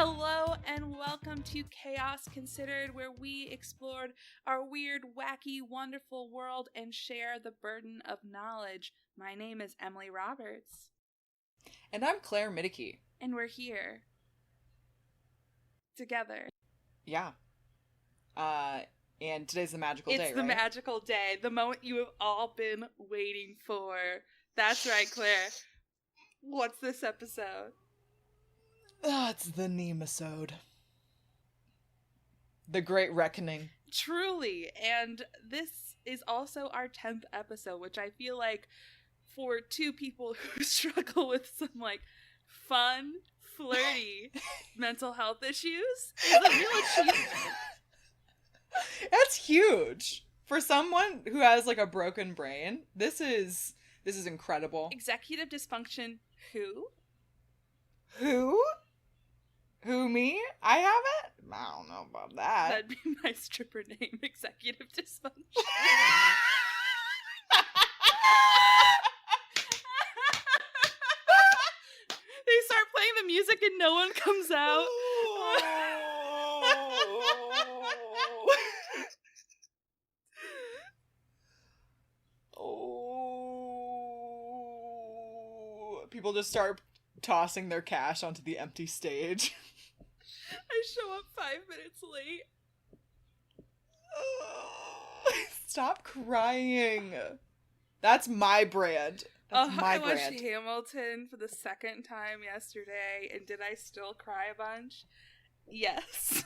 Hello and welcome to Chaos Considered, where we explored our weird, wacky, wonderful world and share the burden of knowledge. My name is Emily Roberts. And I'm Claire Middeke. And we're here. Together. Yeah. And today's the magical day, right? It's the magical day. The moment you have all been waiting for. That's right, Claire. What's this episode? It's the Nemasode. The Great Reckoning. Truly. And this is also our 10th episode, which I feel like for two people who struggle with some, like, fun, flirty mental health issues is a real achievement. That's huge. For someone who has, like, a broken brain, this is incredible. Executive dysfunction, who? Who? Who, me? I have it? I don't know about that. That'd be my stripper name, Executive Dysfunction. They start playing the music and no one comes out. People just start tossing their cash onto the empty stage. I show up 5 minutes late. Stop crying. That's my brand. That's my brand. I watched Hamilton for the second time yesterday, and did I still cry a bunch? Yes.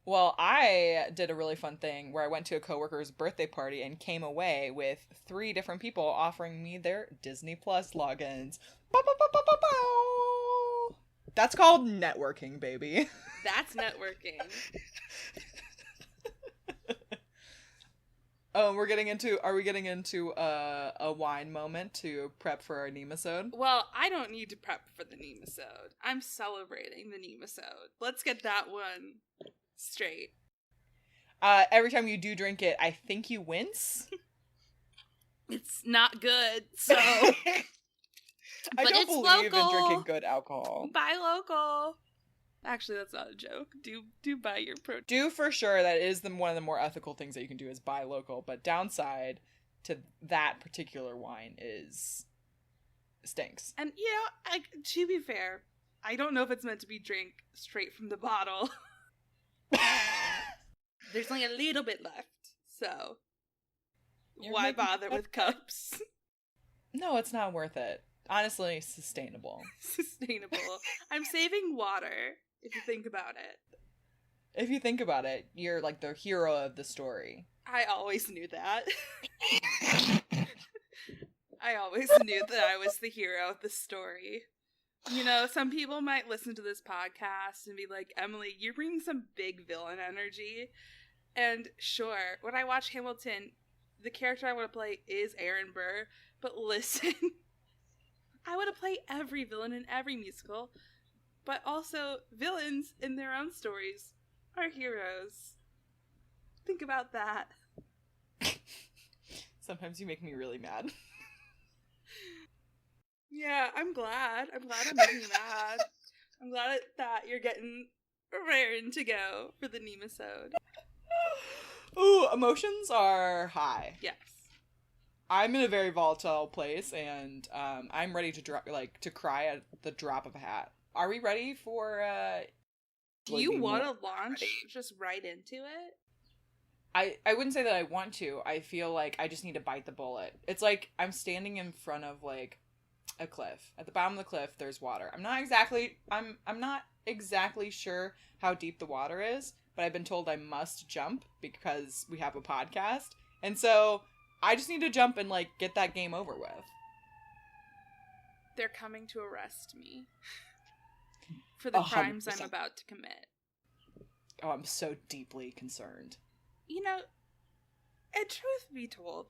Well, I did a really fun thing where I went to a coworker's birthday party and came away with 3 different people offering me their Disney Plus logins. Bow, bow, bow, bow, bow, bow. That's called networking, baby. That's networking. Oh, are we getting into a wine moment to prep for our Nemasode? Well, I don't need to prep for the Nemasode. I'm celebrating the Nemasode. Let's get that one straight. Every time you do drink it, I think you wince. It's not good, so. I don't believe in drinking good alcohol. Buy local. Actually, that's not a joke. Do buy your protein. Do for sure. That is one of the more ethical things that you can do is buy local. But downside to that particular wine is stinks. And to be fair, I don't know if it's meant to be drank straight from the bottle. There's only a little bit left, so why bother with cups? No, it's not worth it. Honestly, sustainable. Sustainable. I'm saving water, if you think about it. If you think about it, you're like the hero of the story. I always knew that. I always knew that I was the hero of the story. You know, some people might listen to this podcast and be like, Emily, you're bringing some big villain energy. And sure, when I watch Hamilton, the character I want to play is Aaron Burr. But listen, I want to play every villain in every musical. But also, villains in their own stories are heroes. Think about that. Sometimes you make me really mad. Yeah, I'm glad. I'm making you mad. I'm glad that you're getting raring to go for the Nemasode. Ooh, emotions are high. Yes. I'm in a very volatile place, and I'm ready to cry at the drop of a hat. Are we ready for? Do you want to launch just right into it? I wouldn't say that I want to. I feel like I just need to bite the bullet. It's like I'm standing in front of like a cliff. At the bottom of the cliff, there's water. I'm not exactly sure how deep the water is, but I've been told I must jump because we have a podcast. And so I just need to jump and like get that game over with. They're coming to arrest me for the 100%. Crimes I'm about to commit. Oh, I'm so deeply concerned. You know, and truth be told,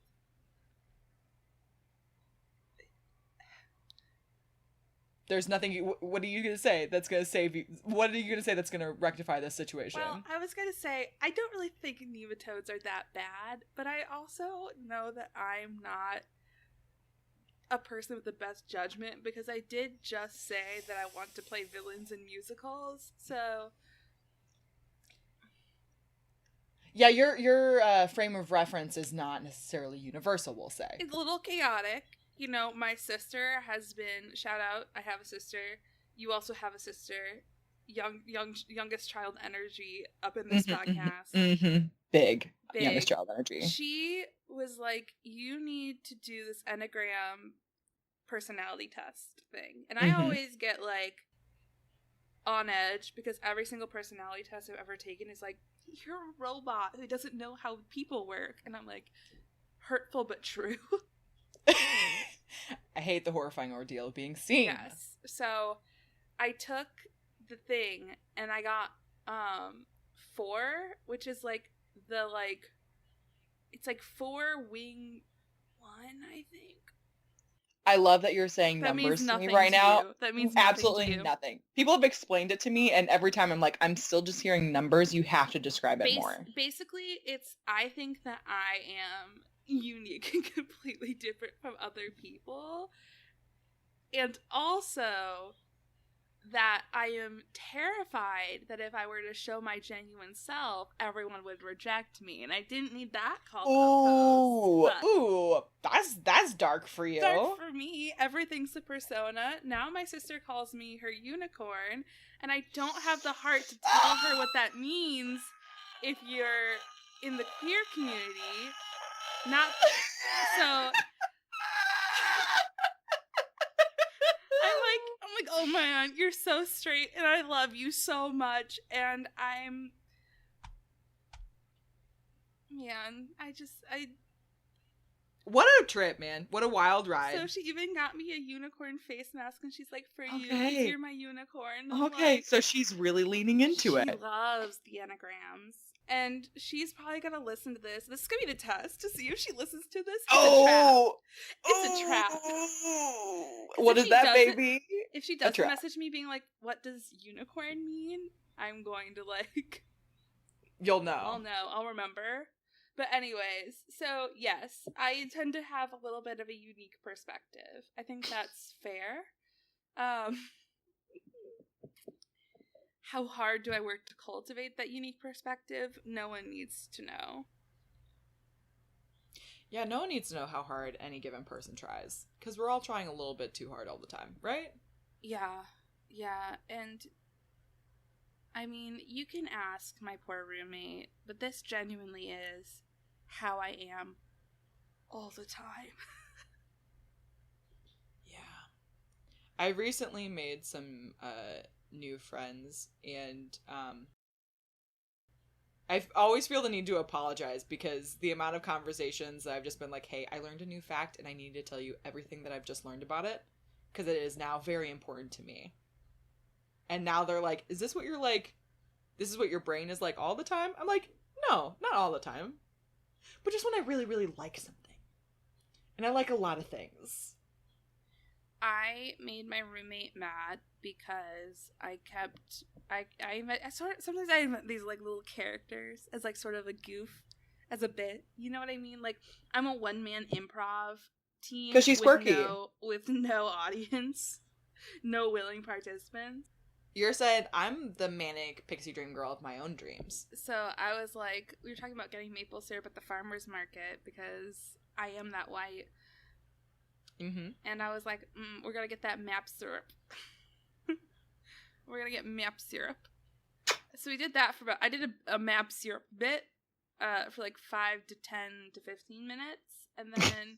there's nothing. What are you going to say that's going to save you? What are you going to say that's going to rectify this situation? Well, I was going to say, I don't really think nematodes are that bad, but I also know that I'm not a person with the best judgment because I did just say that I want to play villains in musicals. So yeah, your frame of reference is not necessarily universal, we'll say. it's a little chaotic. You know, my sister has been, shout out, I have a sister. You also have a sister. Youngest child energy up in this podcast. Big Big. youngest child energy. She was like, you need to do this Enneagram personality test thing. And I always get like on edge because every single personality test I've ever taken is like, you're a robot who doesn't know how people work. And I'm like, hurtful but true. I hate the horrifying ordeal of being seen. Yes. So I took the thing and I got 4, which is like the like, it's like 4 wing 1, I think. I love that you're saying That numbers means to me nothing right to now. you. That means absolutely nothing. Nothing. People have explained it to me, and every time I'm like, I'm still just hearing numbers. You have to describe it more. Basically, it's, I think that I am unique and completely different from other people. And also that I am terrified that if I were to show my genuine self, everyone would reject me. And I didn't need that call. Ooh, that's dark for you. Dark for me. Everything's a persona. Now my sister calls me her unicorn, and I don't have the heart to tell her what that means if you're in the queer community. Not so. I'm like, oh man, you're so straight, and I love you so much, and What a trip, man. What a wild ride. So she even got me a unicorn face mask, and she's like, for you, you're my unicorn. Okay, like, so she's really leaning into it. She loves the Enneagrams. And she's probably going to listen to this. This is going to be the test to see if she listens to this. It's a trap. What is that, baby? If she does message me being like, what does unicorn mean? I'm going to like... You'll know. I'll know. I'll remember. But anyways, so yes, I tend to have a little bit of a unique perspective. I think that's fair. How hard do I work to cultivate that unique perspective? No one needs to know. Yeah, no one needs to know how hard any given person tries. Because we're all trying a little bit too hard all the time, right? Yeah. And I mean, you can ask my poor roommate, but this genuinely is how I am all the time. Yeah. I recently made some new friends, and I always feel the need to apologize because the amount of conversations that I've just been like, hey, I learned a new fact and I need to tell you everything that I've just learned about it because it is now very important to me. And now they're like, is this what you're like, this is what your brain is like all the time? I'm like, no, not all the time. But just when I really, really like something. And I like a lot of things. I made my roommate mad because sometimes I invent these like little characters as like sort of a goof, as a bit. You know what I mean? Like I'm a one-man improv team because she's quirky with no audience, no willing participants. You're saying I'm the manic pixie dream girl of my own dreams. So I was like, we were talking about getting maple syrup at the farmer's market because I am that white. Mm-hmm. And I was like, we're gonna get that map syrup. We're gonna get map syrup. So we did that I did a map syrup bit for like 5 to 10 to 15 minutes. And then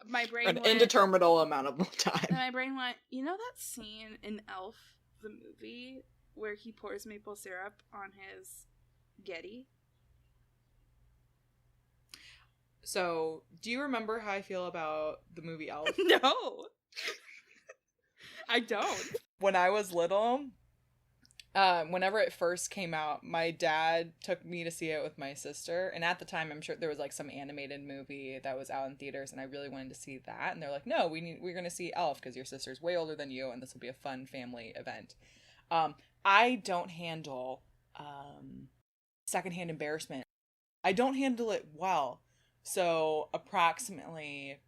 my brain an indeterminate amount of time. And my brain went, you know that scene in Elf, the movie, where he pours maple syrup on his Getty? So, do you remember how I feel about the movie Elf? No. I don't. When I was little, whenever it first came out, my dad took me to see it with my sister. And at the time, I'm sure there was like some animated movie that was out in theaters, and I really wanted to see that. And they're like, no, we're going to see Elf because your sister's way older than you, and this will be a fun family event. I don't handle secondhand embarrassment. I don't handle it well. So approximately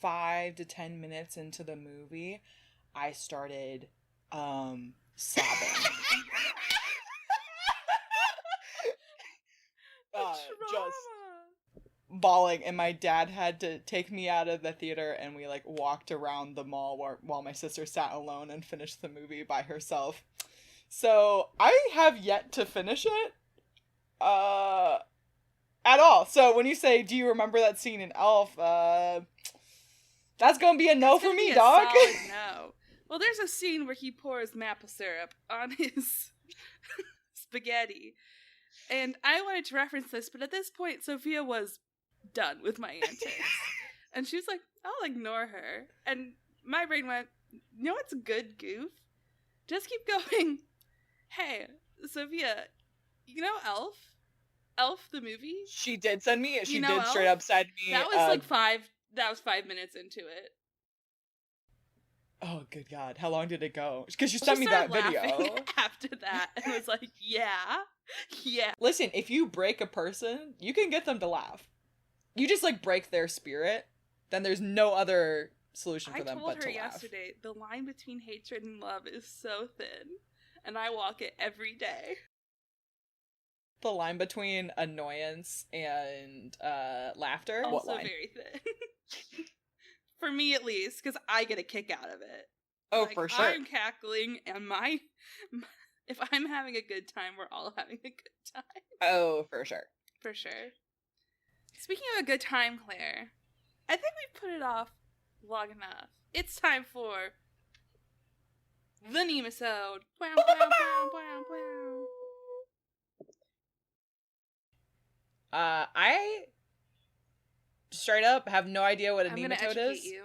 5 to 10 minutes into the movie, I started sobbing. Just bawling, and my dad had to take me out of the theater, and we like walked around the mall while my sister sat alone and finished the movie by herself. So I have yet to finish it at all. So when you say, do you remember that scene in Elf, that's gonna be a no for me, dog. No. Well, there's a scene where he pours maple syrup on his spaghetti. And I wanted to reference this, but at this point, Sophia was done with my antics. And she was like, I'll ignore her. And my brain went, you know what's a good goof? Just keep going. Hey, Sophia, you know Elf? Elf, the movie? She did send me, she did Elf? straight up send me. That was that was 5 minutes into it. Oh, good God. How long did it go? Because you sent me that video. After that, and was like, yeah. Listen, if you break a person, you can get them to laugh. You just, like, break their spirit, then there's no other solution for them but to laugh. I told her yesterday, the line between hatred and love is so thin, and I walk it every day. The line between annoyance and laughter? Also what line? Very thin. For me, at least, because I get a kick out of it. Oh, like, for sure. I'm cackling, and if I'm having a good time, we're all having a good time. Oh, for sure. For sure. Speaking of a good time, Claire, I think we put it off long enough. It's time for the Nemasode. Wow, wow, wow, wow, wow. I straight up have no idea what a nematode is. I'm gonna educate you,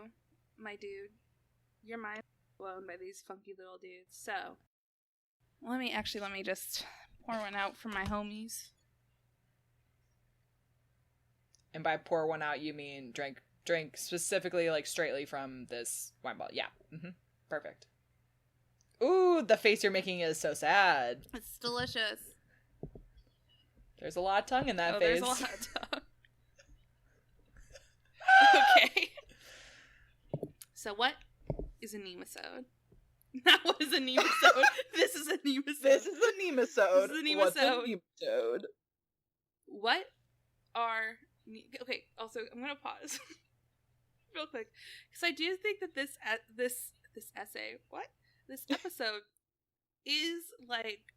my dude. Your mind is blown by these funky little dudes. So, let me just pour one out for my homies. And by pour one out, you mean drink specifically, like, straightly from this wine bottle. Yeah. Mm-hmm. Perfect. Ooh, the face you're making is so sad. It's delicious. There's a lot of tongue in that face. There's a lot of tongue. Okay. So what is a nemasode? Not what is a nemasode. This is a nemasode. This is a nemasode. This is a nemasode. What's a nematode? What are... Okay, also, I'm going to pause real quick. Because I do think that this essay... What? This episode is, like...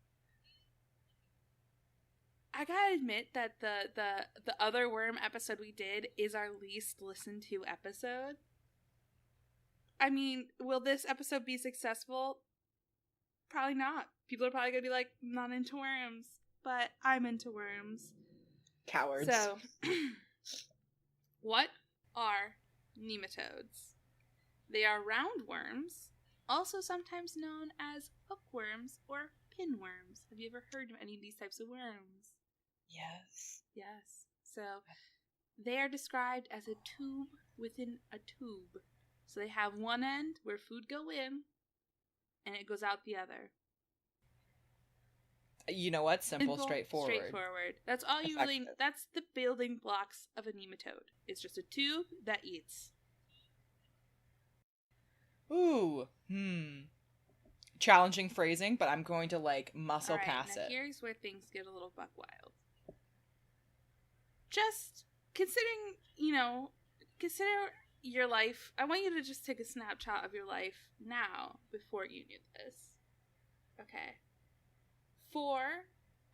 I gotta admit that the other worm episode we did is our least listened to episode. I mean, will this episode be successful? Probably not. People are probably gonna be like, not into worms. But I'm into worms. Cowards. So, what are nematodes? They are roundworms, also sometimes known as hookworms or pinworms. Have you ever heard of any of these types of worms? Yes. Yes. So, they are described as a tube within a tube. So they have one end where food go in, and it goes out the other. You know what? Simple, straightforward. Straightforward. That's all you really... That's the building blocks of a nematode. It's just a tube that eats. Ooh. Challenging phrasing, but I'm going to, like, muscle past it. Here's where things get a little buck wild. Just considering, consider your life. I want you to just take a snapshot of your life now before you knew this. Okay. 4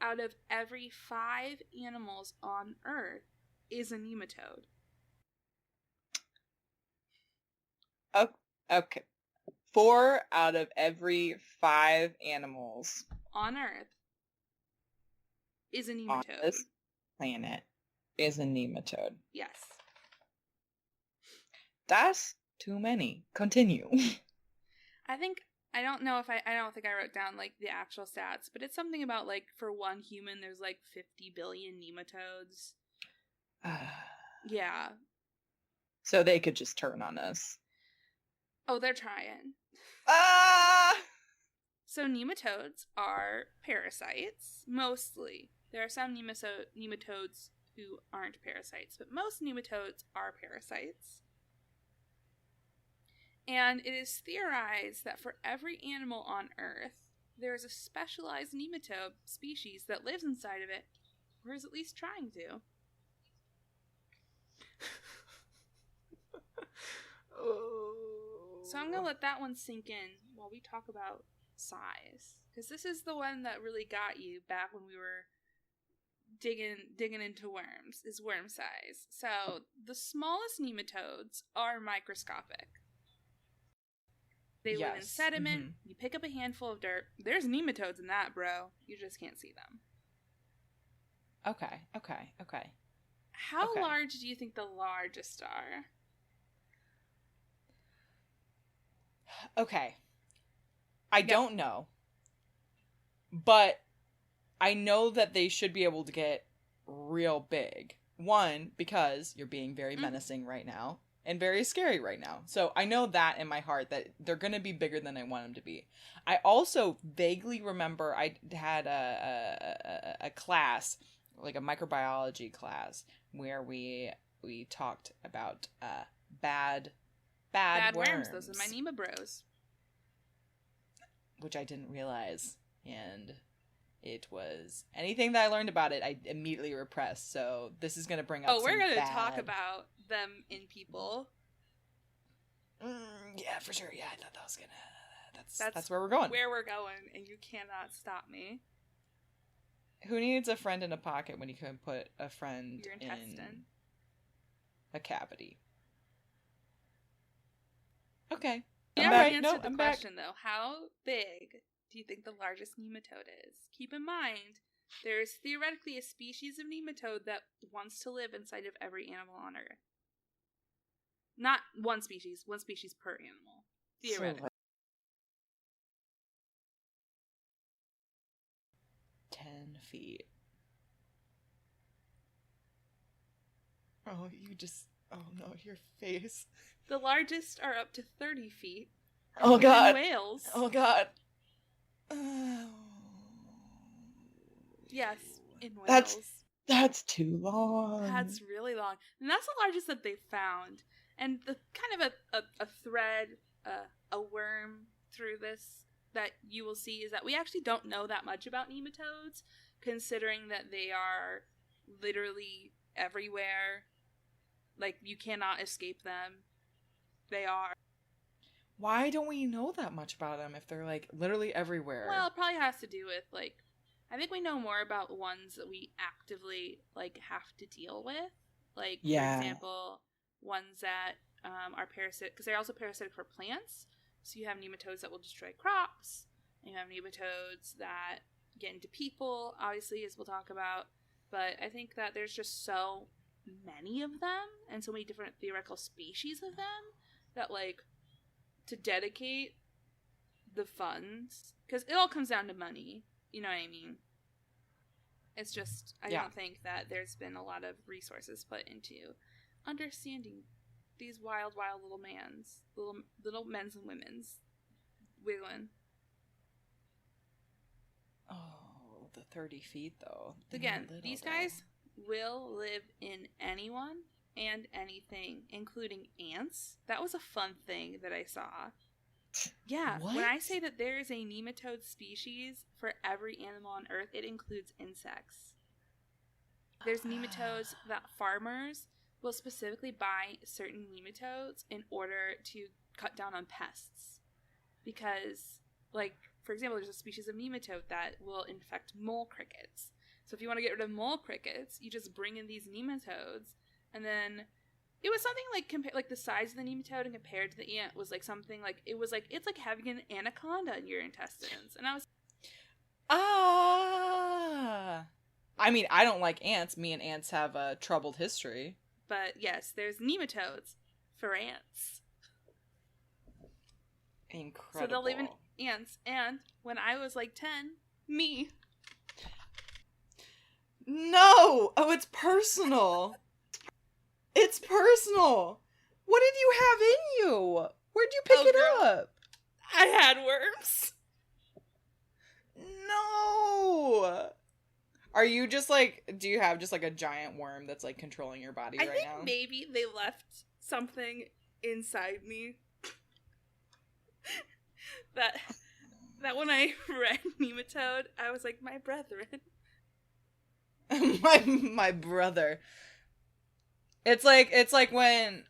out of every 5 animals on Earth is a nematode. Oh, okay. 4 out of every 5 animals on Earth is a nematode. On this planet is a nematode. Yes. That's too many. Continue. I don't think I wrote down, like, the actual stats, but it's something about, like, for one human, there's, like, 50 billion nematodes. Yeah. So they could just turn on us. Oh, they're trying. So nematodes are parasites, mostly. There are some nematodes who aren't parasites, but most nematodes are parasites. And it is theorized that for every animal on Earth, there is a specialized nematode species that lives inside of it, or is at least trying to. So I'm going to let that one sink in while we talk about size. Because this is the one that really got you back when we were digging into worms, is worm size. So the smallest nematodes are microscopic. They live in sediment. Mm-hmm. You pick up a handful of dirt. There's nematodes in that, bro. You just can't see them. Okay. How large do you think the largest are? Okay. I don't know. But I know that they should be able to get real big. One, because you're being very menacing right now. And very scary right now. So I know that in my heart that they're going to be bigger than I want them to be. I also vaguely remember I had a class, like a microbiology class, where we talked about bad worms. Those are my Nema bros. Which I didn't realize. And it was anything that I learned about it, I immediately repressed. So this is going to bring up we're going to talk about them in people. Yeah, for sure. Yeah, I thought that was going to... That's where we're going. Where we're going, and you cannot stop me. Who needs a friend in a pocket when you can put a friend in a cavity? Okay. You never answered the question, though. How big do you think the largest nematode is? Keep in mind, there is theoretically a species of nematode that wants to live inside of every animal on Earth. Not one species per animal. Theoretically. 10 feet. Oh, no, your face. The largest are up to 30 feet. Oh, God. Whales. Oh, God. Yes, in whales. That's too long. That's really long. And that's the largest that they found. And the kind of a thread, a worm through this that you will see is that we actually don't know that much about nematodes, considering that they are literally everywhere. Like, you cannot escape them. They are. Why don't we know that much about them if they're, like, literally everywhere? Well, it probably has to do with, like, I think we know more about ones that we actively, like, have to deal with. Like, for example, ones that are parasitic, because they're also parasitic for plants. So you have nematodes that will destroy crops, and you have nematodes that get into people, obviously, as we'll talk about. But I think that there's just so many of them, and so many different theoretical species of them, that, like, to dedicate the funds, because it all comes down to money, you know what I mean? It's just, I don't think that there's been a lot of resources put into understanding these wild little men's and women's wiggling. Oh, the 30 feet, though. Again, these guys will live in anyone and anything, including ants. That was a fun thing that I saw. Yeah, what? When I say that there is a nematode species for every animal on Earth, it includes insects. There's nematodes that farmers will specifically buy certain nematodes in order to cut down on pests. Because, like, for example, there's a species of nematode that will infect mole crickets. So if you want to get rid of mole crickets, you just bring in these nematodes, and then it was something like the size of the nematode and compared to the ant was like something like it was like it's like having an anaconda in your intestines. And I was I mean, I don't like ants. Me and ants have a troubled history. But yes, there's nematodes for ants. Incredible. So they'll live in ants. And when I was like 10, me. No! Oh, it's personal. It's personal. What did you have in you? Where'd you pick it up? I had worms. No. Are you just like, do you have just like a giant worm that's like controlling your body right now? I think maybe they left something inside me that when I read nematode, I was like, my brethren. my brother. It's like when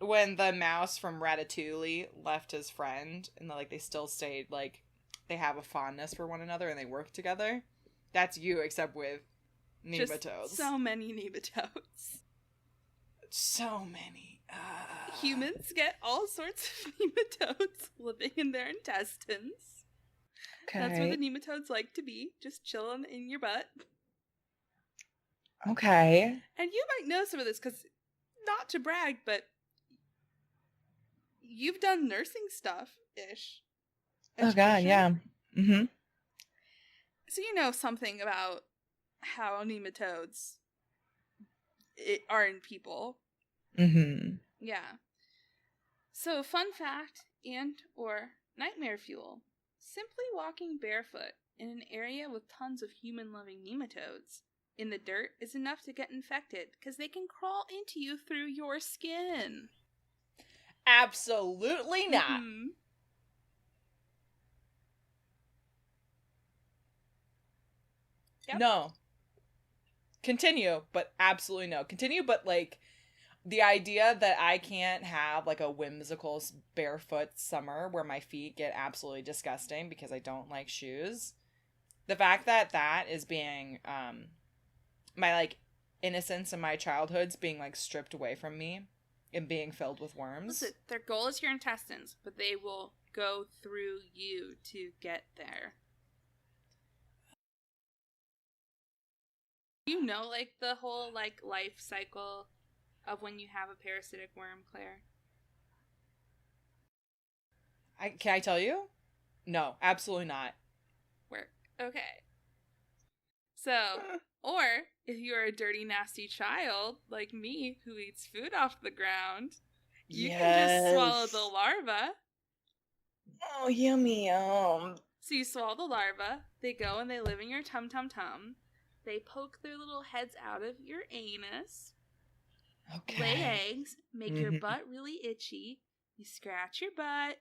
the mouse from Ratatouille left his friend, and like they still stayed, like they have a fondness for one another and they work together. That's you, except with nematodes. Just so many nematodes. So many. Humans get all sorts of nematodes living in their intestines. Okay. That's where the nematodes like to be, just chilling in your butt. Okay. And you might know some of this because, not to brag, but you've done nursing stuff-ish. Oh god, yeah. Mm-hmm. So you know something about how nematodes are in people. Mm-hmm. Yeah. So, fun fact and or nightmare fuel. Simply walking barefoot in an area with tons of human-loving nematodes in the dirt is enough to get infected because they can crawl into you through your skin. Absolutely not. Mm-hmm. Yep. No. Continue, but absolutely no. Continue, but like the idea that I can't have like a whimsical barefoot summer where my feet get absolutely disgusting because I don't like shoes. The fact that that is being my like innocence and my childhood's being like stripped away from me and being filled with worms. Listen, their goal is your intestines, but they will go through you to get there. You know, like, the whole, like, life cycle of when you have a parasitic worm, Claire? Can I tell you? No, absolutely not. Work. Okay. So, or, if you're a dirty, nasty child, like me, who eats food off the ground, you can just swallow the larva. Oh, yummy. So you swallow the larva, they go and they live in your tum-tum-tum. They poke their little heads out of your anus, lay eggs, make your butt really itchy. You scratch your butt,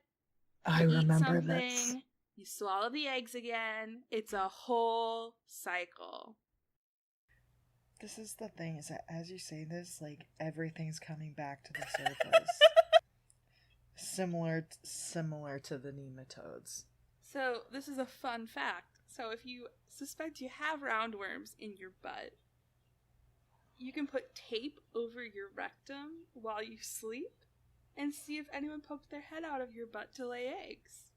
I eat remember something, this. you swallow the eggs again. It's a whole cycle. This is the thing, is that as you say this, like, everything's coming back to the surface. Similar to the nematodes. So, this is a fun fact. So, if you suspect you have roundworms in your butt, you can put tape over your rectum while you sleep and see if anyone poked their head out of your butt to lay eggs.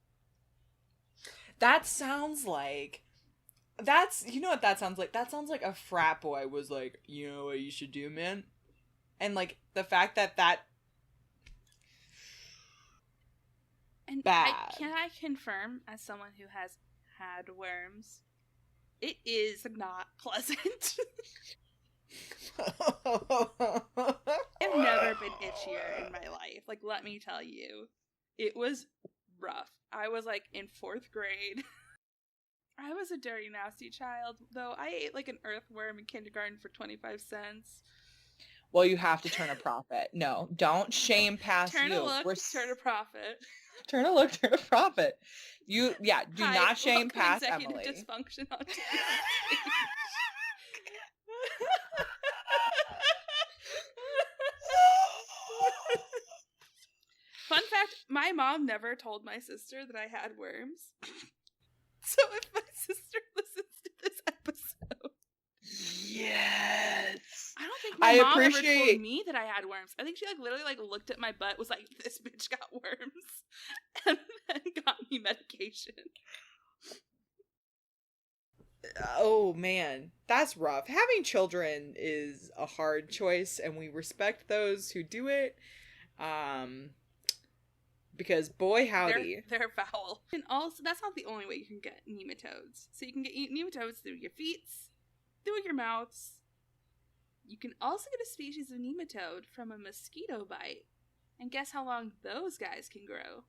That sounds like... You know what that sounds like? That sounds like a frat boy was like, you know what you should do, man? And, like, the fact that... And bad. Can I confirm, as someone who has had worms, it is not pleasant. I've never been itchier in my life. Like, let me tell you. It was rough. I was, like, in 4th grade. I was a dirty, nasty child, though. I ate, like, an earthworm in kindergarten for 25 cents. Well, you have to turn a profit. No, don't shame past you. Turn a look, turn a profit. Turn a look, turn a profit. Do not shame past executive Emily. Dysfunction on TV. Fun fact, my mom never told my sister that I had worms. So if my sister listens to this episode... Yes! I don't think my mom ever told me that I had worms. I think she, like, literally, like, looked at my butt, was like, this bitch got worms, and then got me medication. Oh, man. That's rough. Having children is a hard choice, and we respect those who do it. Because, boy, howdy. They're foul. And also, that's not the only way you can get nematodes. So you can get nematodes through your feet, through your mouths. You can also get a species of nematode from a mosquito bite. And guess how long those guys can grow?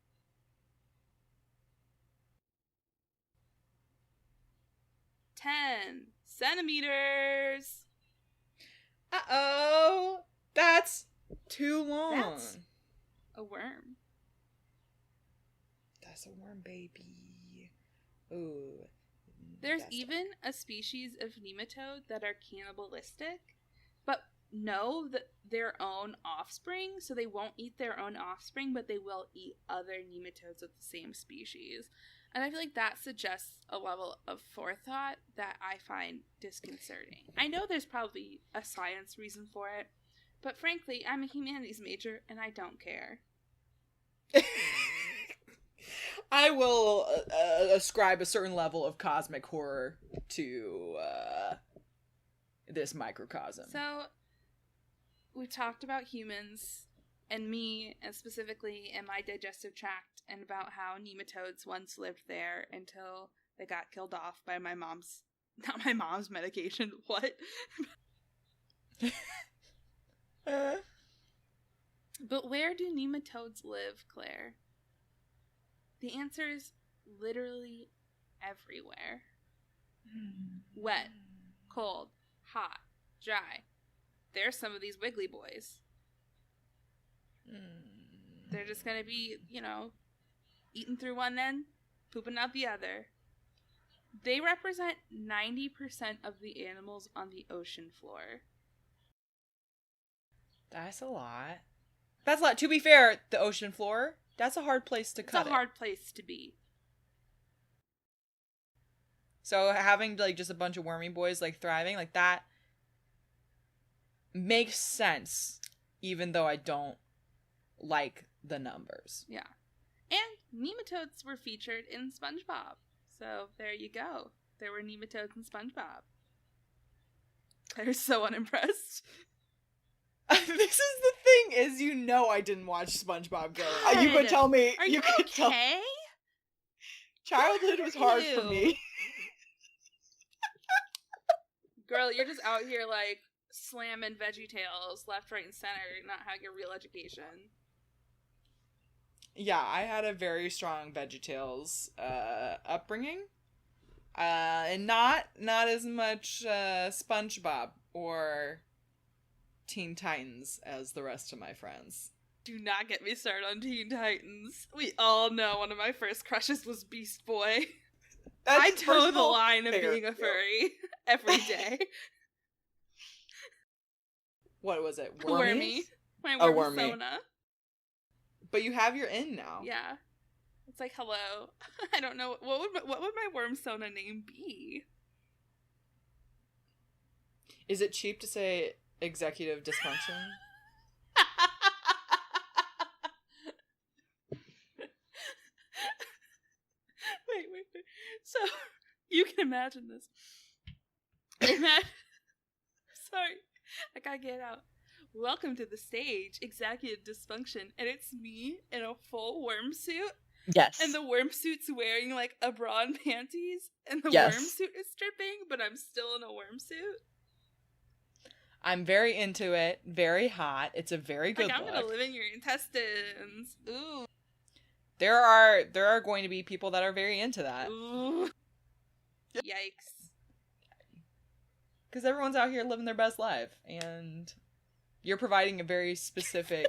10 centimeters. Uh-oh. That's too long. That's a worm. that's a worm baby. Ooh. There's even a species of nematode that are cannibalistic, but know that their own offspring, so they won't eat their own offspring, but they will eat other nematodes of the same species. And I feel like that suggests a level of forethought that I find disconcerting. I know there's probably a science reason for it, but frankly, I'm a humanities major and I don't care. I will ascribe a certain level of cosmic horror to this microcosm. So, we talked about humans and me, and specifically in my digestive tract, and about how nematodes once lived there until they got killed off by my mom's, not my mom's medication, what? But where do nematodes live, Claire? The answer is literally everywhere. Wet, cold, hot, dry. There's some of these wiggly boys. They're just gonna be, eating through one end, pooping out the other. They represent 90% of the animals on the ocean floor. That's a lot. That's a lot. To be fair, the ocean floor, that's a hard place to cut. It's a hard place to be. So having just a bunch of wormy boys thriving like that makes sense, even though I don't like the numbers. Yeah. And nematodes were featured in SpongeBob. So there you go. There were nematodes in SpongeBob. They're so unimpressed. This is the thing, is I didn't watch SpongeBob growing up. You could tell me. Are you okay? Childhood was hard for me. Girl, you're just out here slamming VeggieTales left, right, and center, not having a real education. Yeah, I had a very strong VeggieTales upbringing. And not as much SpongeBob or Teen Titans as the rest of my friends. Do not get me started on Teen Titans. We all know one of my first crushes was Beast Boy. I toe the line of being a furry every day. What was it? Wormy. My wormsona. But you have your in now. Yeah. It's like, hello. I don't know. What would my wormsona name be? Is it cheap to say executive dysfunction? Wait. So, you can imagine this. Sorry. I gotta get it out. Welcome to the stage, executive dysfunction. And it's me in a full worm suit. Yes. And the worm suit's wearing a bra and panties. And the yes. worm suit is stripping, but I'm still in a worm suit. I'm very into it. Very hot. It's a very good look. I'm gonna live in your intestines. Ooh. There are going to be people that are very into that. Ooh. Yikes. Because everyone's out here living their best life, and you're providing a very specific,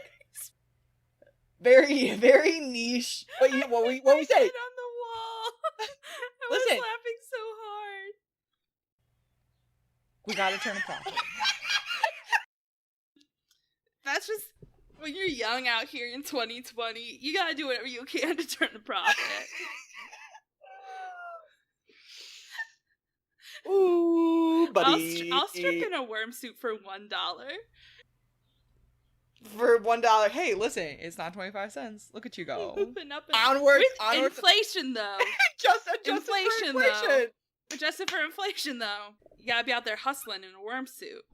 very, very niche. What we say? On the wall. I was laughing so hard. We gotta turn a profit. That's just, when you're young out here in 2020, you gotta do whatever you can to turn a profit. Ooh, buddy. I'll strip in a worm suit for $1. For $1, hey, listen, it's not 25 cents. Look at you go. Onward. Inflation, though. Inflation. Though. Adjusted for inflation, though. You gotta be out there hustling in a worm suit.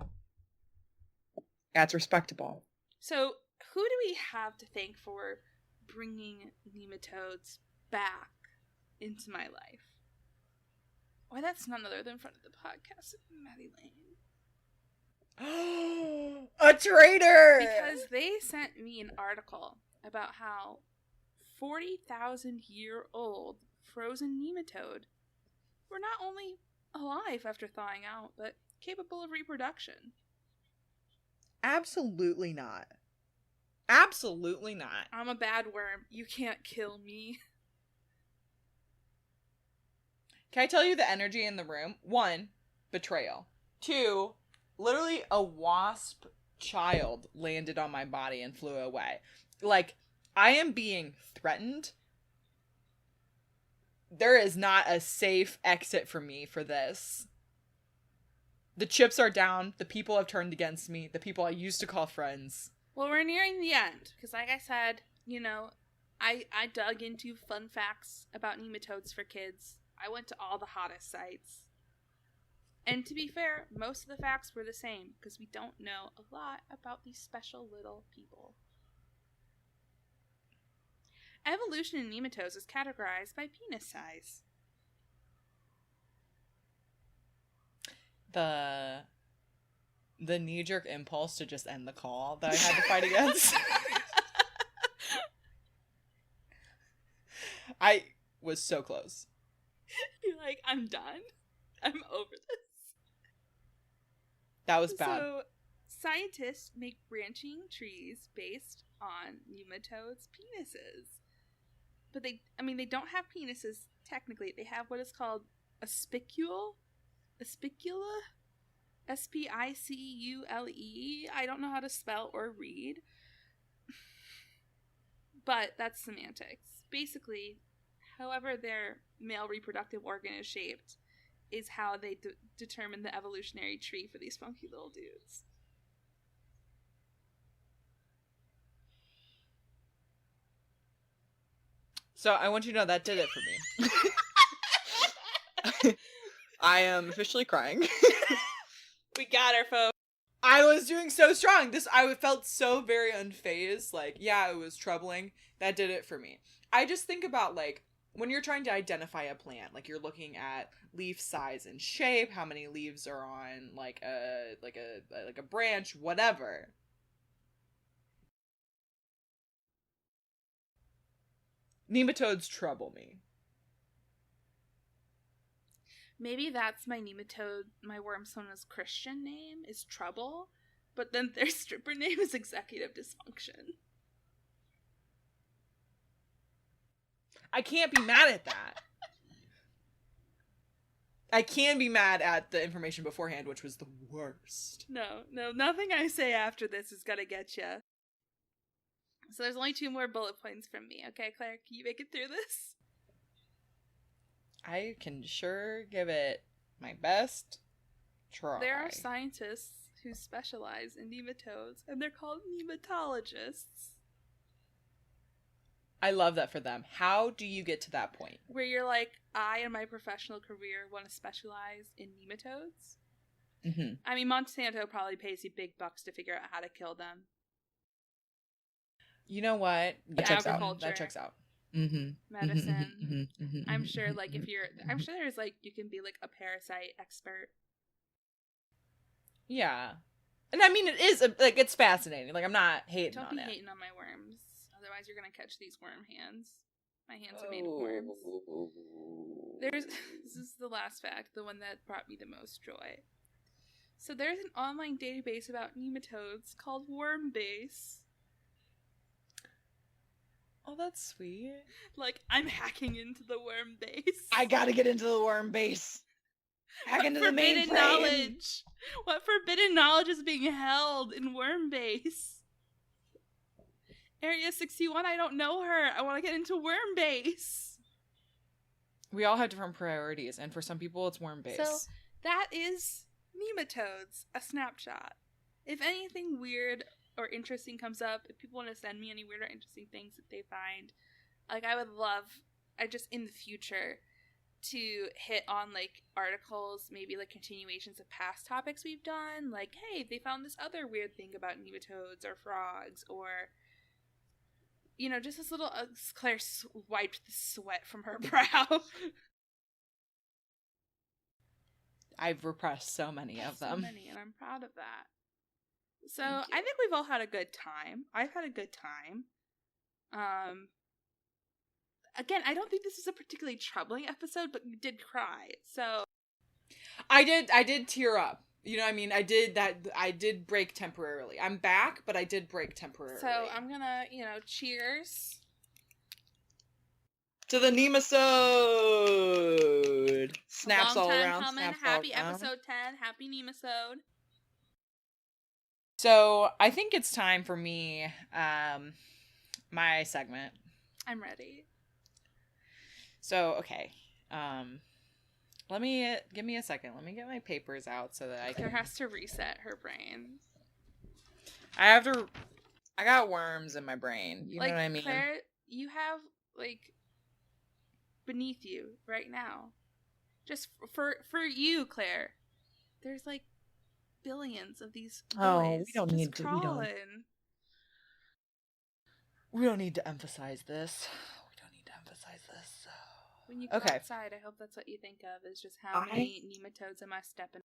That's respectable. So, who do we have to thank for bringing nematodes back into my life? Why, that's none other than friend of the podcast, Maddie Lane. A traitor! Because they sent me an article about how 40,000-year-old frozen nematode were not only alive after thawing out, but capable of reproduction. Absolutely not. Absolutely not. I'm a bad worm. You can't kill me. Can I tell you the energy in the room? 1, betrayal. 2, literally a wasp child landed on my body and flew away. Like, I am being threatened. There is not a safe exit for me for this. The chips are down. The people have turned against me. The people I used to call friends. Well, we're nearing the end. Because like I said, you know, I dug into fun facts about nematodes for kids. I went to all the hottest sites. And to be fair, most of the facts were the same. Because we don't know a lot about these special little people. Evolution in nematodes is categorized by penis size. The knee-jerk impulse to just end the call that I had to fight against. I was so close. You're like, I'm done. I'm over this. That was bad. So, scientists make branching trees based on nematodes' penises. But they don't have penises, technically. They have what is called a spicule. A spicula? S-P-I-C-U-L-E. I don't know how to spell or read. But that's semantics. Basically, however their male reproductive organ is shaped is how they determine the evolutionary tree for these funky little dudes. So I want you to know that did it for me. I am officially crying. We got her, folks. I was doing so strong. I felt so very unfazed. Like, yeah, it was troubling. That did it for me. I just think about, like, when you're trying to identify a plant, like you're looking at leaf size and shape, how many leaves are on like a branch, whatever. Nematodes trouble me. Maybe that's my nematode, my worm sauna's Christian name is Trouble, but then their stripper name is Executive Dysfunction. I can't be mad at that. I can be mad at the information beforehand, which was the worst. No, nothing I say after this is gonna get you. So there's only 2 more bullet points from me. Okay, Claire, can you make it through this? I can sure give it my best try. There are scientists who specialize in nematodes, and they're called nematologists. I love that for them. How do you get to that point? Where you're like, I, in my professional career, want to specialize in nematodes. Mm-hmm. I mean, Monsanto probably pays you big bucks to figure out how to kill them. You know what? That checks out. That checks out. Mm-hmm. Medicine. I'm sure, like, I'm sure there's, like, you can be, like, a parasite expert. Yeah. And I mean, it is, like, it's fascinating. Like, I'm not hating on it. Don't be hating on my worms. Otherwise, you're gonna catch these worm hands. My hands are made of worms. This is the last fact, the one that brought me the most joy. So there's an online database about nematodes called Wormbase. Oh, that's sweet. Like, I'm hacking into the Wormbase. I gotta get into the Wormbase. Hack into the mainframe. Knowledge? What forbidden knowledge is being held in Wormbase? Area 61, I don't know her. I want to get into Wormbase. We all have different priorities, and for some people, it's Wormbase. So, that is nematodes, a snapshot. If anything weird or interesting comes up, if people want to send me any weird or interesting things that they find, like, I would love, in the future, to hit on, like, articles, maybe, like, continuations of past topics we've done. Like, hey, they found this other weird thing about nematodes or frogs, or, you know, just this little, Claire wiped the sweat from her brow. I've repressed so many of them. So many, and I'm proud of that. So, I think we've all had a good time. I've had a good time. Again, I don't think this is a particularly troubling episode, but you did cry, so. I did tear up. You know what I mean? I did break temporarily. I'm back, but I did break temporarily. So, I'm gonna, cheers. to the Nemasode. Snaps Long all time around. coming. Snaps Happy all around. episode 10. Happy Nemasode. So I think it's time for me, my segment. I'm ready. So, okay. Give me a second. Let me get my papers out so that I can. Claire has to reset her brain. I got worms in my brain. You know what I mean? Claire, you have, beneath you right now. Just for you, Claire. There's, billions of these boys. Oh, we don't need to. We don't need to emphasize this. When you go outside, I hope that's what you think of, is just how many nematodes am I stepping.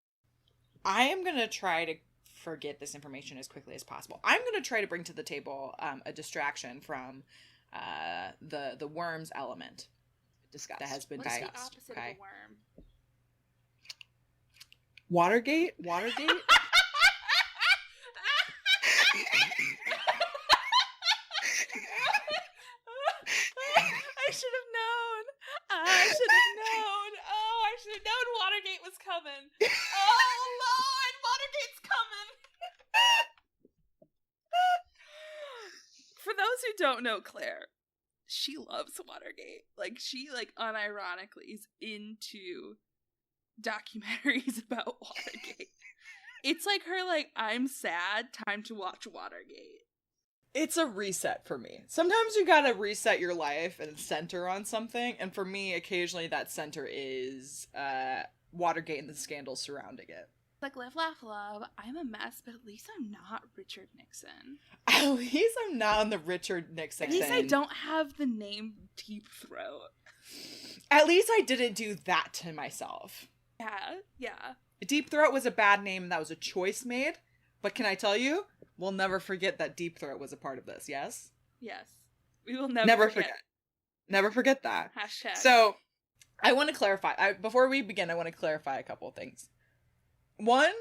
I am going to try to forget this information as quickly as possible. I'm going to try to bring to the table a distraction from the worms element discussed. That has been What's discussed. the opposite of a worm? Watergate? I should have known. Oh, I should have known Watergate was coming. Oh, Lord, Watergate's coming. For those who don't know Claire, she loves Watergate. She, unironically is into documentaries about Watergate. It's her, I'm sad, time to watch Watergate. It's a reset for me. Sometimes you gotta reset your life and center on something, and for me, occasionally that center is Watergate and the scandals surrounding it. Live, laugh, love. I'm a mess, but at least I'm not Richard Nixon. At least I'm not on the Richard Nixon At least thing. I don't have the name Deep Throat. At least I didn't do that to myself. Yeah. Deep Throat was a bad name, and that was a choice made, but can I tell you? We'll never forget that Deep Throat was a part of this, yes? Yes. We will never forget. Never forget that. Hashtag. So, I want to clarify. Before we begin, I want to clarify a couple of things. One,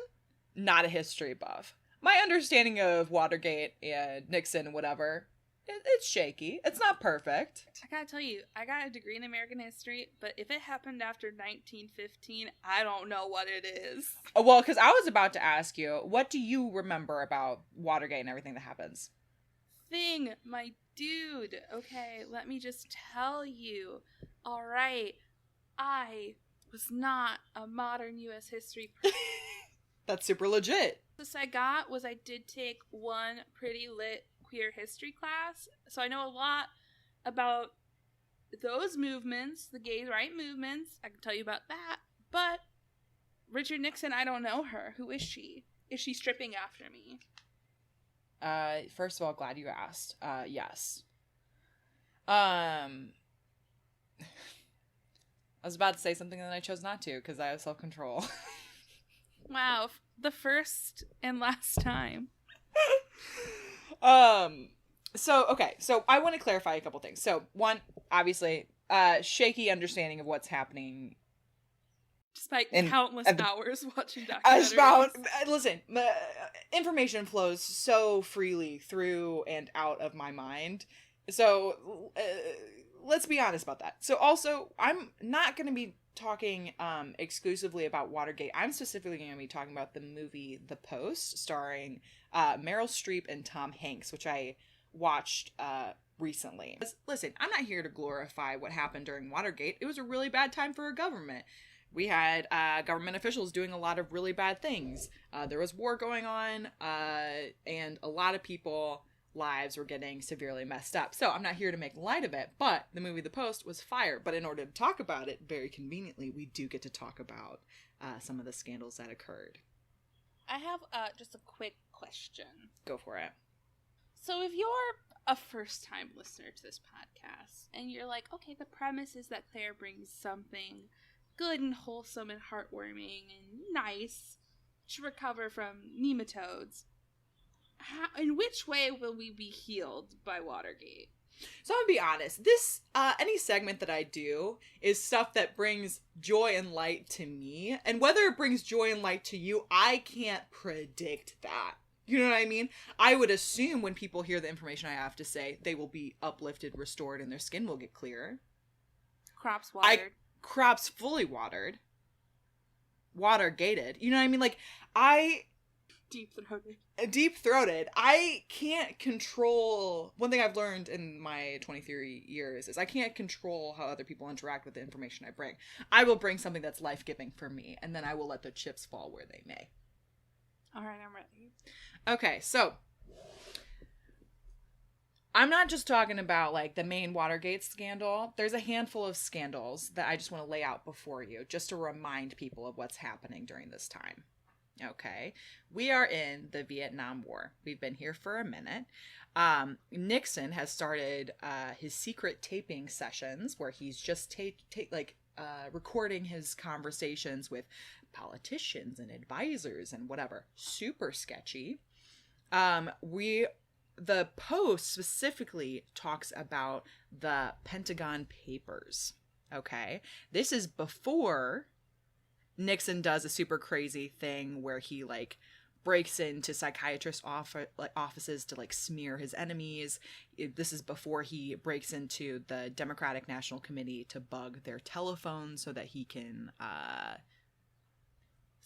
not a history buff. My understanding of Watergate and Nixon and whatever, it's shaky. It's not perfect. I gotta tell you, I got a degree in American history, but if it happened after 1915, I don't know what it is. Well, because I was about to ask you, what do you remember about Watergate and everything that happens? My dude. Okay, let me just tell you. All right, I was not a modern U.S. history person. That's super legit. This I got was I did take one pretty lit queer history class, so I know a lot about those movements, the gay right movements. I can tell you about that. But Richard Nixon, I don't know her. Who is she? Is she stripping after me? First of all, glad you asked. Yes. I was about to say something and then I chose not to because I have self-control. Wow, the first and last time. So I want to clarify a couple things. So one, obviously, shaky understanding of what's happening. Despite countless hours watching documentaries. Listen, information flows so freely through and out of my mind. So let's be honest about that. So also, I'm not going to be talking exclusively about Watergate. I'm specifically going to be talking about the movie The Post, starring Meryl Streep and Tom Hanks, which I watched recently. Listen, I'm not here to glorify what happened during Watergate. It was a really bad time for our government. We had government officials doing a lot of really bad things. There was war going on, and a lot of people lives were getting severely messed up. So I'm not here to make light of it, but the movie The Post was fire. But in order to talk about it, very conveniently, we do get to talk about some of the scandals that occurred. I have just a quick question. Go for it. So if you're a first-time listener to this podcast, and you're like, okay, the premise is that Claire brings something good and wholesome and heartwarming and nice to recover from nematodes, in which way will we be healed by Watergate? So I'm gonna be honest, this any segment that I do is stuff that brings joy and light to me, and whether it brings joy and light to you, I can't predict that. You know what I mean? I would assume when people hear the information I have to say, they will be uplifted, restored, and their skin will get clearer. Crops watered. Crops fully watered. Watergated. You know what I mean? Like, Deep-throated. I can't control... One thing I've learned in my 23 years is I can't control how other people interact with the information I bring. I will bring something that's life-giving for me, and then I will let the chips fall where they may. All right, I'm ready. Okay, so... I'm not just talking about, like, the main Watergate scandal. There's a handful of scandals that I just want to lay out before you, just to remind people of what's happening during this time. Okay, we are in the Vietnam War. We've been here for a minute. Nixon has started his secret taping sessions where he's just recording his conversations with politicians and advisors and whatever. Super sketchy. The Post specifically talks about the Pentagon Papers. Okay, this is before Nixon does a super crazy thing where he like breaks into psychiatrist offices to like smear his enemies. This is before he breaks into the Democratic National Committee to bug their telephones so that he can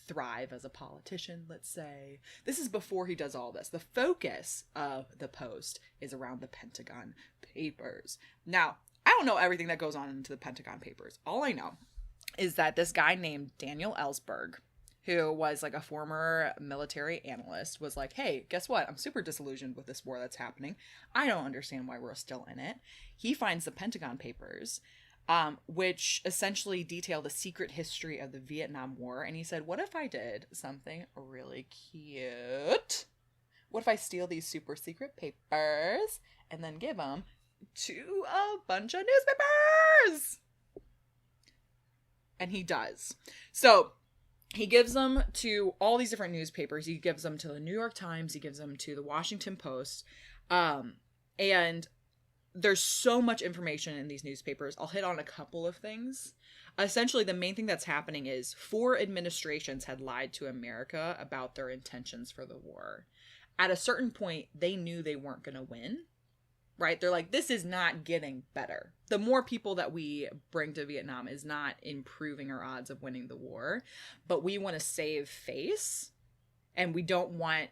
thrive as a politician, let's say. This is before he does all this. The focus of the Post is around the Pentagon Papers. Now, I don't know everything that goes on into the Pentagon Papers. All I know is that this guy named Daniel Ellsberg, who was like a former military analyst, was like, hey, guess what? I'm super disillusioned with this war that's happening. I don't understand why we're still in it. He finds the Pentagon Papers, which essentially detail the secret history of the Vietnam War. And he said, what if I did something really cute? What if I steal these super secret papers and then give them to a bunch of newspapers? And he does. So he gives them to all these different newspapers. He gives them to the New York Times. He gives them to the Washington Post. And there's so much information in these newspapers. I'll hit on a couple of things. Essentially, the main thing that's happening is 4 administrations had lied to America about their intentions for the war. At a certain point, they knew they weren't going to win. Right? They're like, this is not getting better. The more people that we bring to Vietnam is not improving our odds of winning the war, but we want to save face, and we don't want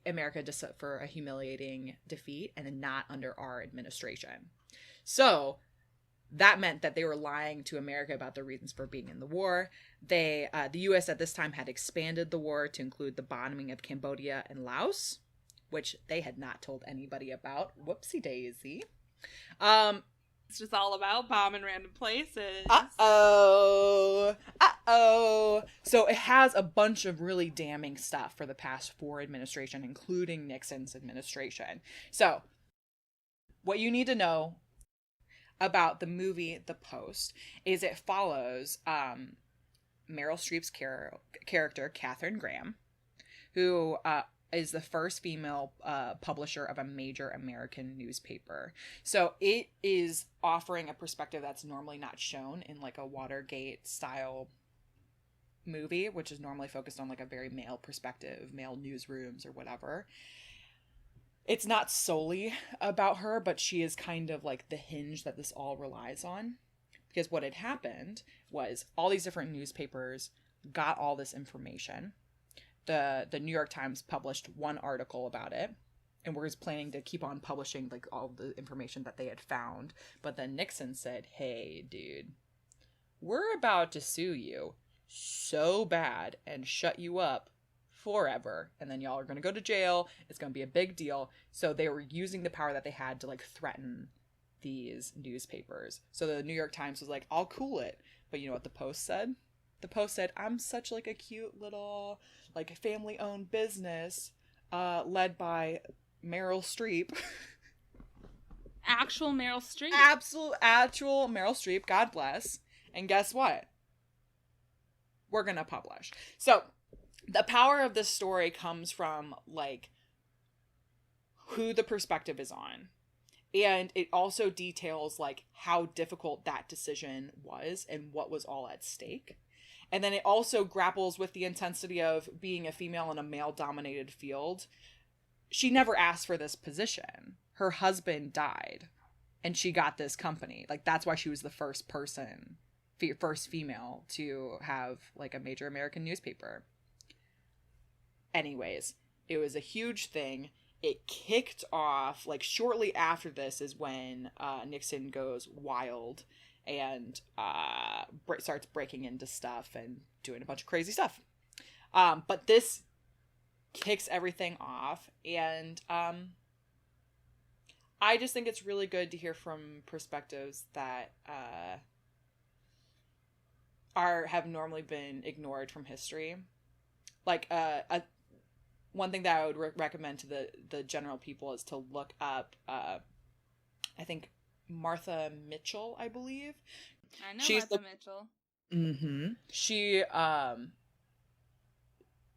America to suffer a humiliating defeat and not under our administration. So that meant that they were lying to America about their reasons for being in the war. The U.S. at this time had expanded the war to include the bombing of Cambodia and Laos, which they had not told anybody about. Whoopsie daisy. It's just all about bombing random places. Uh-oh. So it has a bunch of really damning stuff for the past 4 administration, including Nixon's administration. So what you need to know about the movie The Post is it follows Meryl Streep's character, Katharine Graham, who is the first female publisher of a major American newspaper. So it is offering a perspective that's normally not shown in like a Watergate style movie, which is normally focused on like a very male perspective, male newsrooms or whatever. It's not solely about her, but she is kind of like the hinge that this all relies on. Because what had happened was all these different newspapers got all this information. The New York Times published one article about it and was planning to keep on publishing like all the information that they had found. But then Nixon said, hey, dude, we're about to sue you so bad and shut you up forever. And then y'all are going to go to jail. It's going to be a big deal. So they were using the power that they had to like threaten these newspapers. So the New York Times was like, I'll cool it. But you know what the Post said? The Post said, I'm such like a cute little like family-owned business led by Meryl Streep. Actual Meryl Streep. Actual Meryl Streep, God bless. And guess what? We're gonna publish. So the power of this story comes from like who the perspective is on. And it also details like how difficult that decision was and what was all at stake. And then it also grapples with the intensity of being a female in a male-dominated field. She never asked for this position. Her husband died. and she got this company. Like, that's why she was the first person, first female to have like a major American newspaper. Anyways, it was a huge thing. It kicked off, like, shortly after this is when Nixon goes wild and starts breaking into stuff and doing a bunch of crazy stuff. But this kicks everything off, and I just think it's really good to hear from perspectives that have normally been ignored from history. Like, one thing that I would recommend to the general people is to look up, I think, Martha Mitchell, I believe. I know Martha Mitchell. Mm-hmm.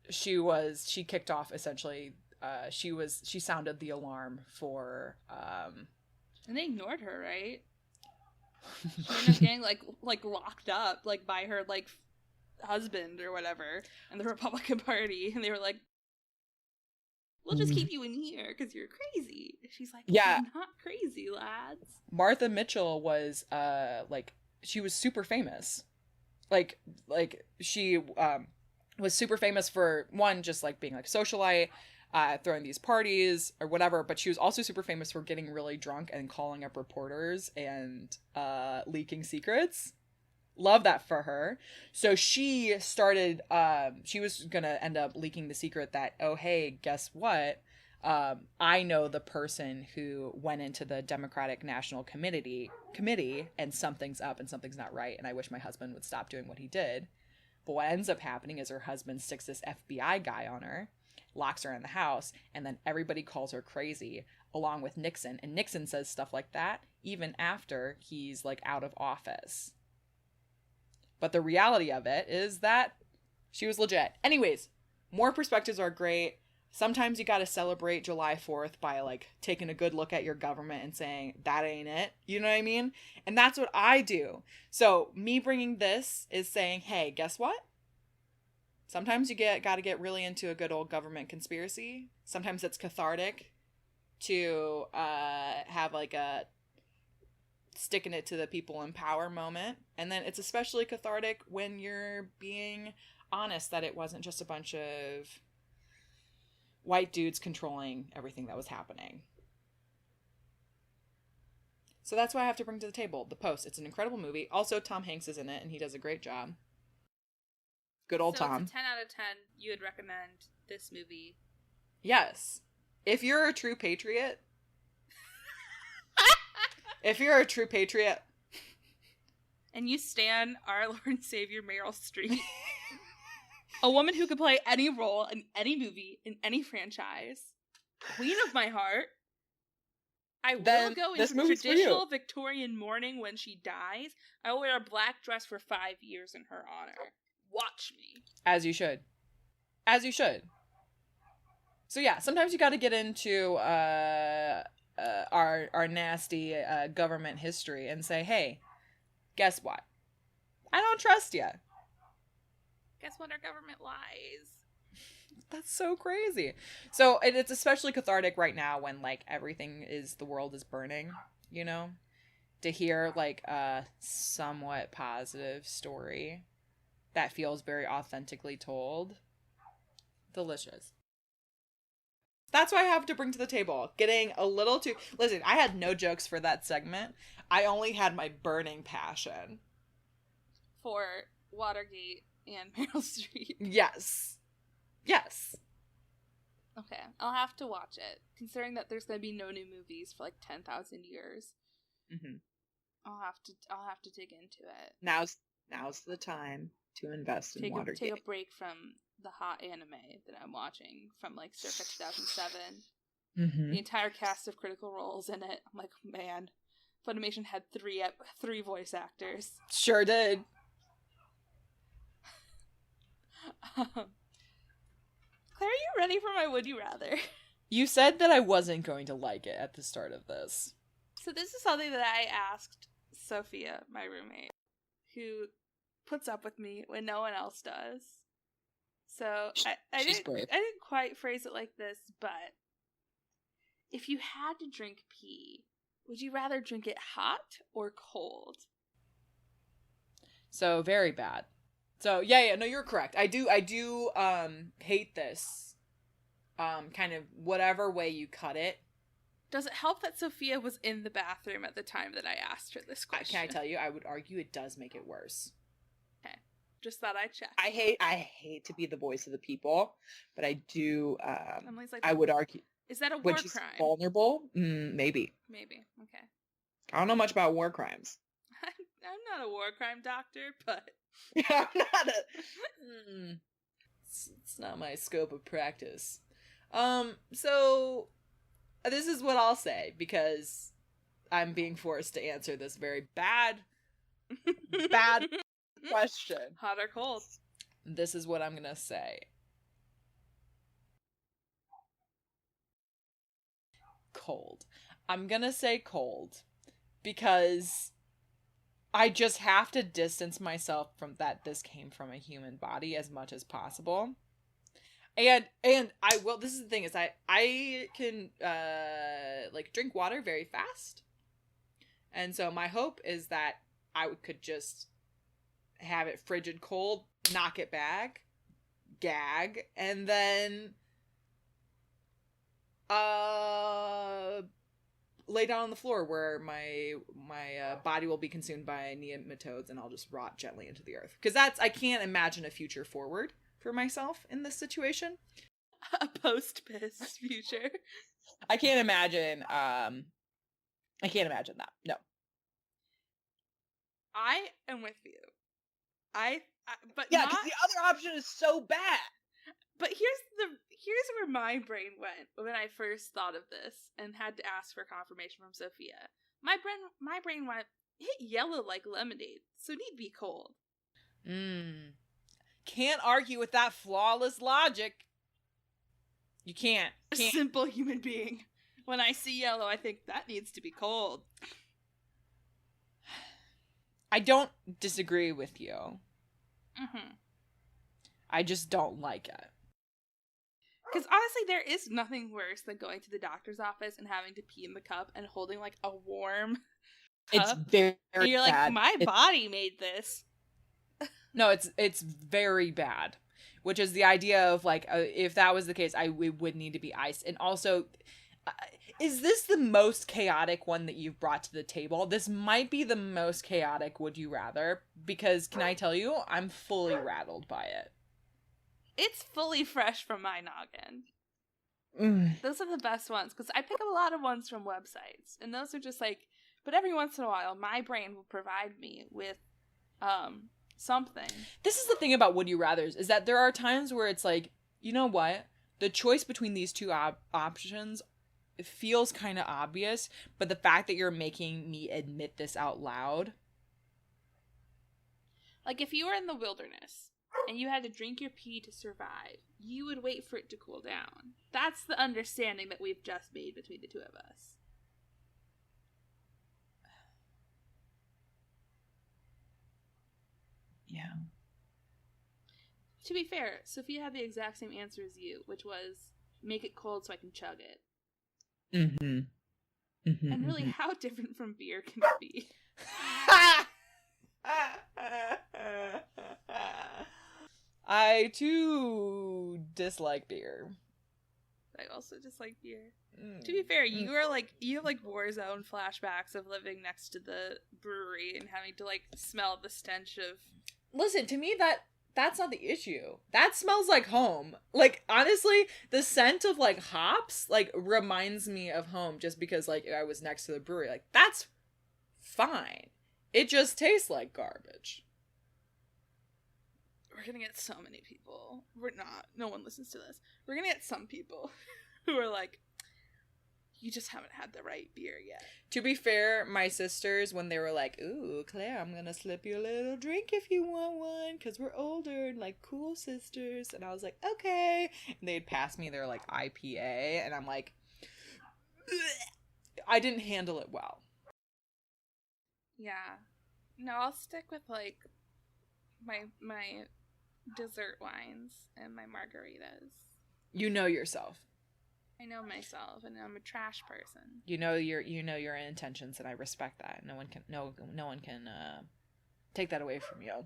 She kicked off, essentially, she sounded the alarm for, and they ignored her, right? She ended up getting, like locked up, like, by her, like, husband or whatever, and the Republican Party, and they were like, we'll just keep you in here because you're crazy. She's like, yeah, I'm not crazy, lads. Martha Mitchell was, she was super famous. Like she was super famous for, one, just, like, being, like, a socialite, throwing these parties or whatever, but she was also super famous for getting really drunk and calling up reporters and leaking secrets. Love that for her. So she started, she was gonna end up leaking the secret that, oh, hey, guess what? I know the person who went into the Democratic National Committee and something's up and something's not right, and I wish my husband would stop doing what he did. But what ends up happening is her husband sticks this FBI guy on her, locks her in the house, and then everybody calls her crazy, along with Nixon. And Nixon says stuff like that even after he's, like, out of office. But the reality of it is that she was legit. Anyways, more perspectives are great. Sometimes you gotta celebrate July 4th by, like, taking a good look at your government and saying, that ain't it. You know what I mean? And that's what I do. So me bringing this is saying, hey, guess what? Sometimes you gotta get really into a good old government conspiracy. Sometimes it's cathartic to have, like, a sticking it to the people in power moment. And then it's especially cathartic when you're being honest that it wasn't just a bunch of white dudes controlling everything that was happening. So that's what I have to bring to the table. The Post. It's an incredible movie. Also, Tom Hanks is in it, and he does a great job. Good old Tom. It's a 10 out of 10. You would recommend this movie? Yes. If you're a true patriot... If you're a true patriot... And you stan our Lord and Savior Meryl Streep, a woman who could play any role in any movie, in any franchise, queen of my heart, I will go in traditional Victorian mourning when she dies. I will wear a black dress for 5 years in her honor. Watch me. As you should. As you should. So yeah, sometimes you gotta get into our nasty government history and say, hey, guess what? I don't trust you. Guess what? Our government lies. That's so crazy. So it's especially cathartic right now when, like, the world is burning, you know? To hear, like, a somewhat positive story that feels very authentically told. Delicious. That's what I have to bring to the table. Getting a little too... Listen, I had no jokes for that segment. I only had my burning passion. For Watergate and Meryl Streep. Yes. Yes. Okay, I'll have to watch it. Considering that there's going to be no new movies for, like, 10,000 years. Mm-hmm. I'll have to dig into it. Now's the time to invest in Watergate. Take a break from the hot anime that I'm watching from, like, circa 2007. Mm-hmm. The entire cast of Critical Role's in it. I'm like, man, Funimation had three voice actors. Sure did. Claire, are you ready for my Would You Rather? You said that I wasn't going to like it at the start of this. So this is something that I asked Sophia, my roommate, who puts up with me when no one else does. So I didn't quite phrase it like this, but if you had to drink pee Would you rather drink it hot or cold? So very bad. So yeah, no, you're correct. I do hate this. Kind of whatever way you cut it. Does it help that Sophia was in the bathroom at the time that I asked her this question? Can I tell you? I would argue it does make it worse. Okay. Just thought I'd check. I hate to be the voice of the people, but I do, Emily's like, I would argue. is that a war When she's crime? vulnerable? Maybe. Maybe. Okay. I don't know much about war crimes. I'm not a war crime doctor, but... I'm not a... It's not my scope of practice. So this is what I'll say, because I'm being forced to answer this very bad question. Hot or cold? This is what I'm gonna say. Cold. I'm gonna say cold, because I just have to distance myself from that this came from a human body as much as possible. And I will, this is the thing, is I can like drink water very fast. And so my hope is that I could just have it frigid cold, knock it back, gag, and then lay down on the floor where my body will be consumed by nematodes, and I'll just rot gently into the earth. Because I can't imagine a future forward for myself in this situation. A post-piss future. I can't imagine that. No. I am with you. But Yeah, not... because the other option is so bad. But here's where my brain went when I first thought of this and had to ask for confirmation from Sophia. My brain went, hit yellow like lemonade, so need be cold. Can't argue with that flawless logic. You can't. A simple human being. When I see yellow, I think that needs to be cold. I don't disagree with you. Mm-hmm. I just don't like it. Because honestly, there is nothing worse than going to the doctor's office and having to pee in the cup and holding like a warm cup. It's very and you're like, bad. my body made this. No, it's very bad. Which is the idea of like, if that was the case, it would need to be iced. And also, is this the most chaotic one that you've brought to the table? This might be the most chaotic would you rather, because can I tell you, I'm fully rattled by it. It's fully fresh from my noggin. Those are the best ones, because I pick up a lot of ones from websites, and those are just like, but every once in a while, my brain will provide me with something. This is the thing about would you rathers, is that there are times where it's like, you know what? The choice between these two options feels kind of obvious, but the fact that you're making me admit this out loud. Like if you were in the wilderness and you had to drink your pee to survive, you would wait for it to cool down. That's the understanding that we've just made between the two of us. Yeah. To be fair, Sophia had the exact same answer as you, which was make it cold so I can chug it. And really, how different from beer can it be? I too dislike beer. I also dislike beer. To be fair, you have like Warzone flashbacks of living next to the brewery and having to like smell the stench of. Listen, to me that's not the issue. That smells like home. Like honestly, the scent of like hops like reminds me of home just because like I was next to the brewery. Like that's fine. It just tastes like garbage. We're gonna get so many people. We're not. No one listens to this. We're gonna get some people who are like, you just haven't had the right beer yet. To be fair, my sisters, when they were like, ooh, Claire, I'm gonna slip you a little drink if you want one, because we're older and like cool sisters. And I was like, okay. And they'd pass me their like IPA, and I'm like, ugh. I didn't handle it well. Yeah. No, I'll stick with like my dessert wines and my margaritas. You know yourself. I know myself, and I'm a trash person. You know your intentions, and I respect that. No one can take that away from you.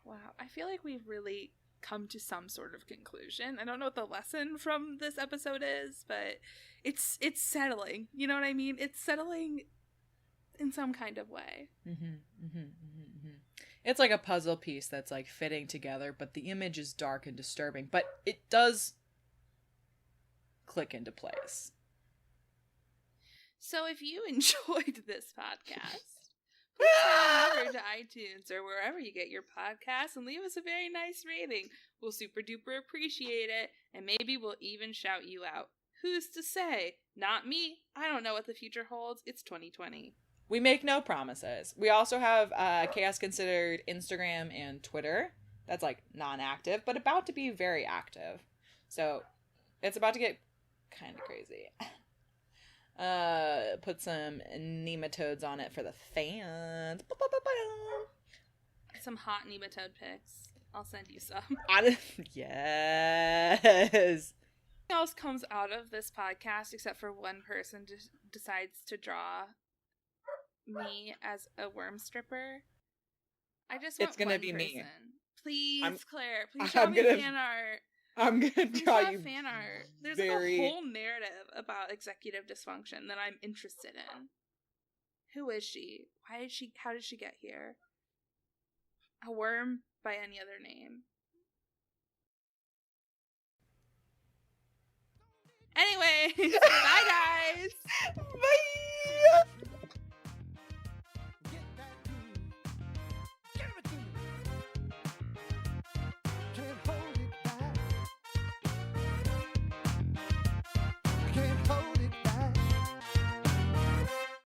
Wow, I feel like we've really come to some sort of conclusion. I don't know what the lesson from this episode is, but it's settling. You know what I mean? It's settling in some kind of way. It's like a puzzle piece that's like fitting together, but the image is dark and disturbing, but it does click into place. So if you enjoyed this podcast, please head over to iTunes or wherever you get your podcasts and leave us a very nice rating. We'll super duper appreciate it, and maybe we'll even shout you out. Who's to say? Not me. I don't know what the future holds. It's 2020. We make no promises. We also have Chaos Considered Instagram and Twitter. That's like non-active, but about to be very active. So it's about to get kind of crazy. Put some nematodes on it for the fans. Some hot nematode pics. I'll send you some. Yes. Nothing else comes out of this podcast except for one person decides to draw me as a worm stripper. I just want It's gonna one be person. me. Please, Claire. Please draw me fan art. I'm gonna draw you fan art. There's very... like a whole narrative about executive dysfunction that I'm interested in. Who is she? How did she get here? A worm by any other name. Anyway, bye